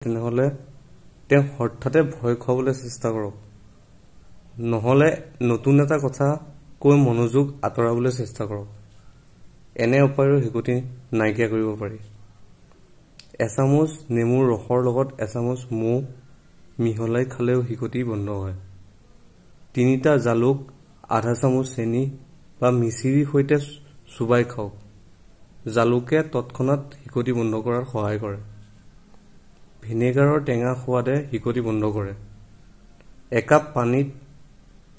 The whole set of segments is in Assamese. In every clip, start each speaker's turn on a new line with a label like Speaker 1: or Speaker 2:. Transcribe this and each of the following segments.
Speaker 1: তেনেহ'লে তেওঁ হঠাতে ভয় খুৱাবলৈ চেষ্টা কৰক, নহ'লে নতুন এটা কথা কৈ মনোযোগ আঁতৰাবলৈ চেষ্টা কৰক। এনে উপায়েৰে হিকটি নাইকিয়া কৰিব পাৰি। এচামুচ নেমুৰ ৰসৰ লগত এচামুচ মৌ মিহলাই খালেও হিকটি বন্ধ হয়। 3টা জালুক, আধা চামুচ চেনি বা মিচিৰিৰ সৈতে চুবাই খাওক। জালুকে তৎক্ষণাত হিকটি বন্ধ কৰাত সহায় কৰে। ভিনেগাৰৰ টেঙা সোৱাদে হিকটি বন্ধ কৰে। একাপ পানীত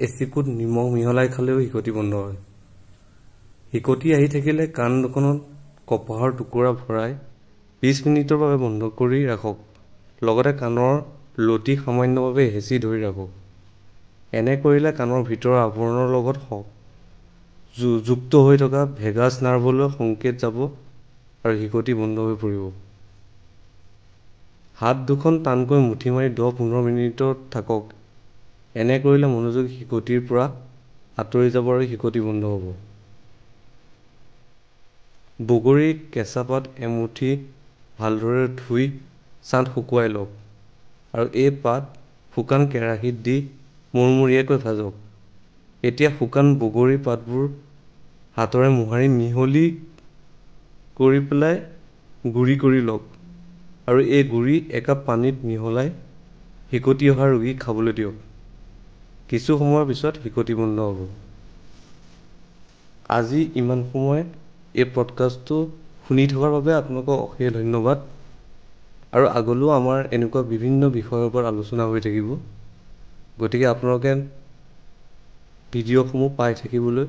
Speaker 1: এচিকুট নিমখ মিহলাই খালেও হিকটি বন্ধ হয়। হিকটি আহি থাকিলে কাণ দুখনত কপাহৰ টুকুৰা ভৰাই 20 মিনিটৰ বাবে বন্ধ কৰি ৰাখক। লগতে কাণৰ লতি সামান্যভাৱে হেঁচি ধৰি ৰাখক। এনে কৰিলে কাণৰ ভিতৰৰ আৱৰণৰ লগত যুক্ত হৈ থকা ভেগাছ নাৰ্ভলৈ সংকেত যাব আৰু হিকটি বন্ধ হৈ পৰিব। হাত দুখন টানকৈ মুঠি মাৰি 10-15 মিনিট থাকক। এনে কৰিলে মনোযোগ হিকটিৰ পৰা আঁতৰি যাব আৰু হিকটি বন্ধ হ'ব। বগৰীৰ কেঁচা পাত এমুঠি ভালদৰে ধুই ছাট শুকুৱাই লওক আৰু এই পাত শুকান কেৰাহীত দি মুৰমুৰীয়াকৈ ভাজক। এতিয়া শুকান বগৰীৰ পাতবোৰ হাতেৰে মোহাৰি মিহলি কৰি গুড়ি কৰি লওক আৰু এই গুড়ি একাপ পানীত মিহলাই হিকটি অহা ৰোগীক খাবলৈ দিয়ক। কিছু সময়ৰ পিছত হিকটি বন্ধ হ'ব। আজি ইমান সময় এই পডকাষ্টটো শুনি থকাৰ বাবে আপোনালোকক অশেষ ধন্যবাদ। আৰু আগলৈও আমাৰ এনেকুৱা বিভিন্ন বিষয়ৰ ওপৰত আলোচনা হৈ থাকিব। গতিকে আপোনালোকে ভিডিঅ'সমূহ পাই থাকিবলৈ